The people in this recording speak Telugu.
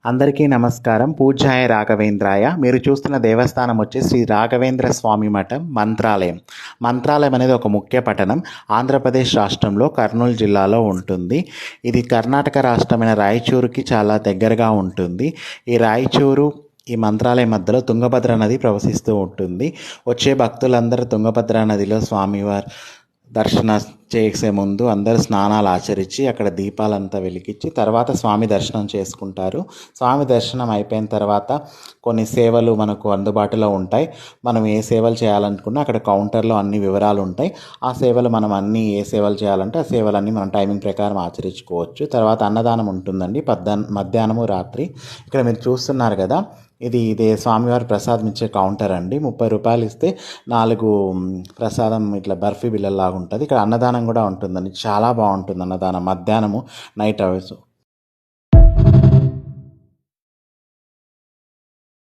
అందరికీ నమస్కారం. పూజ్యాయ రాఘవేంద్రాయ. మీరు చూస్తున్న దేవస్థానం వచ్చి శ్రీ రాఘవేంద్ర స్వామి మఠం మంత్రాలయం. మంత్రాలయం అనేది ఒక ముఖ్య పట్టణం ఆంధ్రప్రదేశ్ రాష్ట్రంలో కర్నూలు జిల్లాలో ఉంటుంది. ఇది కర్ణాటక రాష్ట్రమైన రాయచూరుకి చాలా దగ్గరగా ఉంటుంది. ఈ మంత్రాలయం మధ్యలో తుంగభద్ర నది ప్రవహిస్తూ ఉంటుంది. వచ్చే భక్తులందరూ తుంగభద్ర నదిలో స్వామివారి దర్శన చేసే ముందు అందరూ స్నానాలు ఆచరించి అక్కడ దీపాలంతా వెలిగించి తర్వాత స్వామి దర్శనం చేసుకుంటారు. స్వామి దర్శనం అయిపోయిన తర్వాత కొన్ని సేవలు మనకు అందుబాటులో ఉంటాయి. మనం ఏ సేవలు చేయాలనుకున్నా అక్కడ కౌంటర్లో అన్ని వివరాలు ఉంటాయి. ఆ సేవలు మనం ఏ సేవలు చేయాలంటే ఆ సేవలన్నీ మనం టైమింగ్ ప్రకారం ఆచరించుకోవచ్చు. తర్వాత అన్నదానం ఉంటుందండి మధ్యాహ్నము రాత్రి. ఇక్కడ మీరు చూస్తున్నారు కదా, ఇదే స్వామివారి ప్రసాదం ఇచ్చే కౌంటర్ అండి. 30 రూపాయలు ఇస్తే 4 ప్రసాదం ఇట్లా బర్ఫీ బిళ్ళలాగా ఉంటుంది. ఇక్కడ అన్నదానం కూడా ఉంటుందండి. చాలా బాగుంటుంది అన్నదానం మధ్యాహ్నము నైట్ అవర్స్.